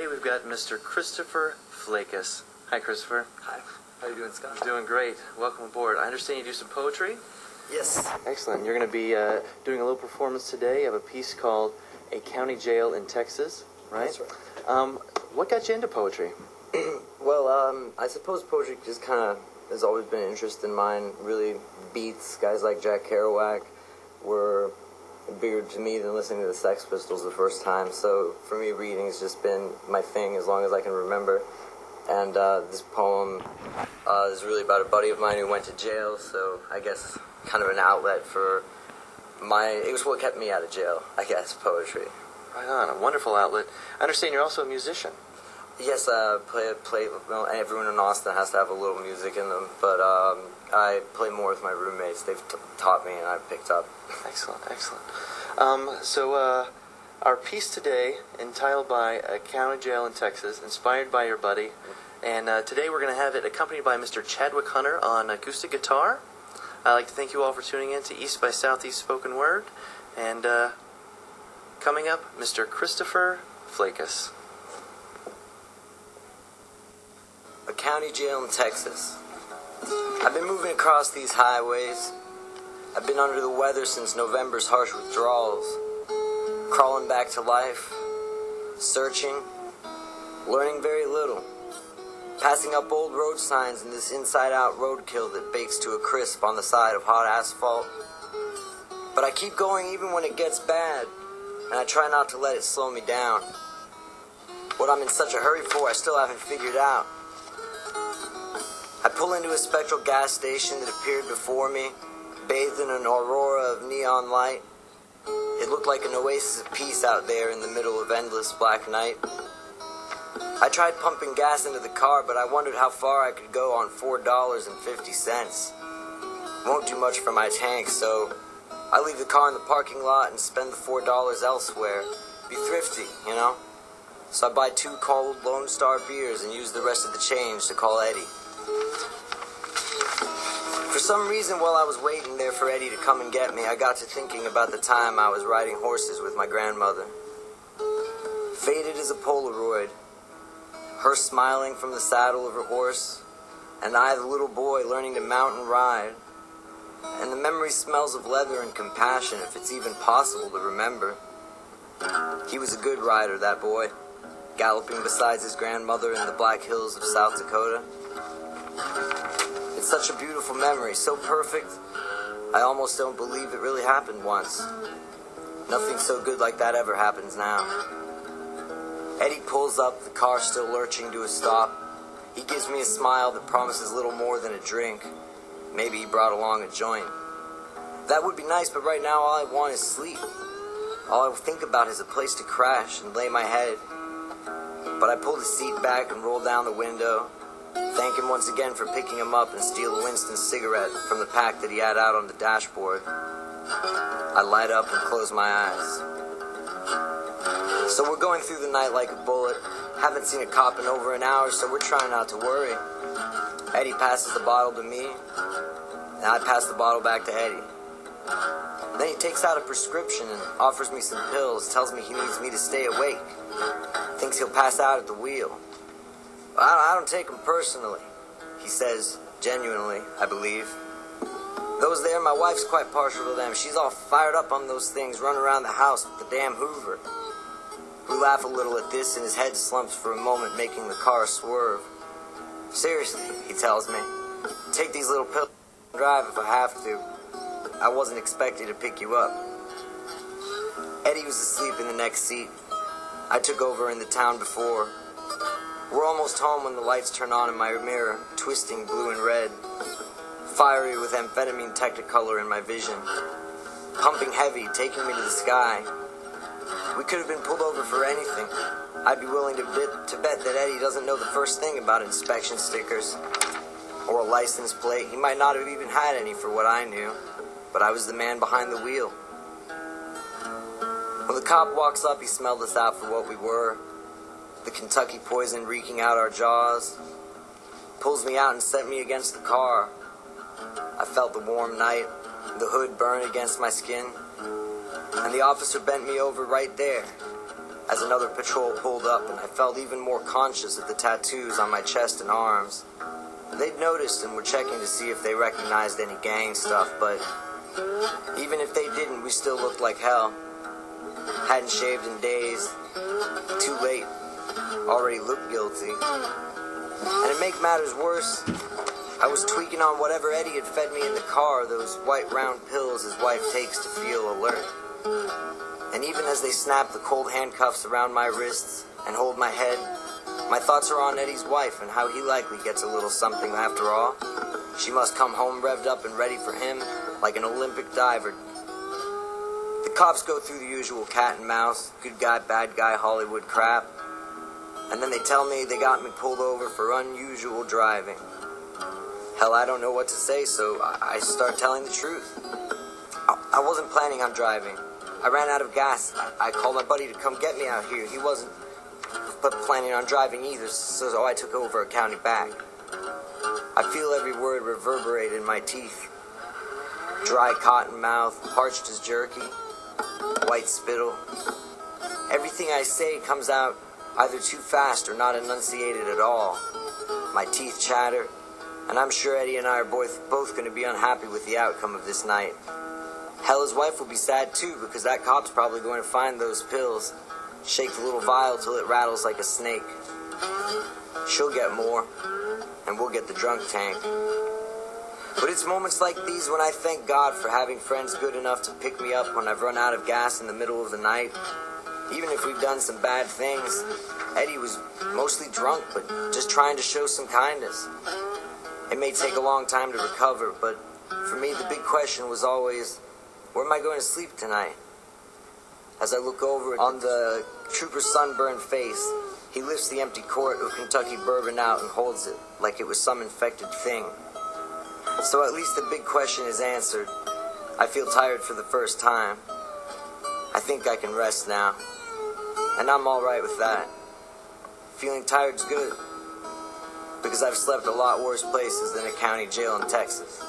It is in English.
Today we've got Mr. Christopher Flakus. Hi, Christopher. Hi. How are you doing, Scott? I'm doing great. Welcome aboard. I understand you do some poetry? Yes. Excellent. You're going to be doing a little performance today. You have a piece called A County Jail in Texas, right? That's right. What got you into poetry? Well, I suppose poetry just kind of has always been an interest in mine. Really, beats, guys like Jack Kerouac were bigger to me than listening to the Sex Pistols the first time. So for me, reading's just been my thing as long as I can remember. And this poem is really about a buddy of mine who went to jail, so I guess kind of an outlet for it was what kept me out of jail, I guess, poetry. Right on. A wonderful outlet. I understand you're also a musician. Yes, well, everyone in Austin has to have a little music in them, but I play more with my roommates. They've taught me and I've picked up. Excellent, excellent. So our piece today, entitled by A County Jail in Texas, inspired by your buddy, and today we're going to have it accompanied by Mr. Chadwick Hunter on acoustic guitar. I'd like to thank you all for tuning in to East by Southeast Spoken Word, and coming up, Mr. Christopher Flakus. A county jail in Texas. I've been moving across these highways. I've been under the weather since November's harsh withdrawals. Crawling back to life. Searching. Learning very little. Passing up old road signs in this inside-out roadkill that bakes to a crisp on the side of hot asphalt. But I keep going even when it gets bad, and I try not to let it slow me down. What I'm in such a hurry for, I still haven't figured out. I pull into a spectral gas station that appeared before me, bathed in an aurora of neon light. It looked like an oasis of peace out there in the middle of endless black night. I tried pumping gas into the car, but I wondered how far I could go on $4.50. Won't do much for my tank, so I leave the car in the parking lot and spend the $4 elsewhere. Be thrifty, you know? So I buy 2 cold Lone Star beers and use the rest of the change to call Eddie. For some reason, while I was waiting there for Eddie to come and get me, I got to thinking about the time I was riding horses with my grandmother. Faded as a Polaroid, her smiling from the saddle of her horse, and I, the little boy, learning to mount and ride. And the memory smells of leather and compassion, if it's even possible to remember. He was a good rider, that boy, galloping beside his grandmother in the Black Hills of South Dakota. It's such a beautiful memory, so perfect, I almost don't believe it really happened once. Nothing so good like that ever happens now. Eddie pulls up, the car still lurching to a stop. He gives me a smile that promises little more than a drink. Maybe he brought along a joint. That would be nice, but right now all I want is sleep. All I think about is a place to crash and lay my head. But I pull the seat back and roll down the window. Thank him once again for picking him up and steal a Winston cigarette from the pack that he had out on the dashboard. I light up and close my eyes. So we're going through the night like a bullet. Haven't seen a cop in over an hour, so we're trying not to worry. Eddie passes the bottle to me, and I pass the bottle back to Eddie. Then he takes out a prescription and offers me some pills, tells me he needs me to stay awake. Thinks he'll pass out at the wheel. I don't take them personally, he says, genuinely, I believe. Those there, my wife's quite partial to them. She's all fired up on those things, run around the house with the damn Hoover. We laugh a little at this, and his head slumps for a moment, making the car swerve. Seriously, he tells me, take these little pills and drive if I have to. I wasn't expecting to pick you up. Eddie was asleep in the next seat. I took over in the town before. We're almost home when the lights turn on in my mirror, twisting blue and red, fiery with amphetamine technicolor in my vision, pumping heavy, taking me to the sky. We could have been pulled over for anything. I'd be willing to bet that Eddie doesn't know the first thing about inspection stickers or a license plate. He might not have even had any for what I knew, but I was the man behind the wheel. When the cop walks up, he smelled us out for what we were. The Kentucky poison reeking out our jaws. Pulls me out and set me against the car. I felt the warm night, the hood burn against my skin, and the officer bent me over right there. as another patrol pulled up, and I felt even more conscious of the tattoos on my chest and arms. They'd noticed and were checking to see if they recognized any gang stuff, but even if they didn't, we still looked like hell. Hadn't shaved in days. Too late. Already looked guilty. And to make matters worse, I was tweaking on whatever Eddie had fed me in the car, those white round pills his wife takes to feel alert. And even as they snap the cold handcuffs around my wrists and hold my head, my thoughts are on Eddie's wife and how he likely gets a little something after all. She must come home revved up and ready for him like an Olympic diver. The cops go through the usual cat and mouse, good guy, bad guy, Hollywood crap. And then they tell me they got me pulled over for unusual driving. Hell, I don't know what to say, so I start telling the truth. I wasn't planning on driving. I ran out of gas. I called my buddy to come get me out here. He wasn't planning on driving either, so I took over a county back. I feel every word reverberate in my teeth. Dry cotton mouth, parched as jerky, white spittle. Everything I say comes out either too fast or not enunciated at all. My teeth chatter, and I'm sure Eddie and I are both going to be unhappy with the outcome of this night. Hell, his wife will be sad too, because that cop's probably going to find those pills, shake the little vial till it rattles like a snake. She'll get more, and we'll get the drunk tank. But it's moments like these when I thank God for having friends good enough to pick me up when I've run out of gas in the middle of the night. Even if we've done some bad things, Eddie was mostly drunk, but just trying to show some kindness. It may take a long time to recover, but for me the big question was always, where am I going to sleep tonight? As I look over on the trooper's sunburned face, he lifts the empty quart of Kentucky bourbon out and holds it like it was some infected thing. So at least the big question is answered. I feel tired for the first time. I think I can rest now. And I'm alright with that. Feeling tired's good, because I've slept a lot worse places than a county jail in Texas.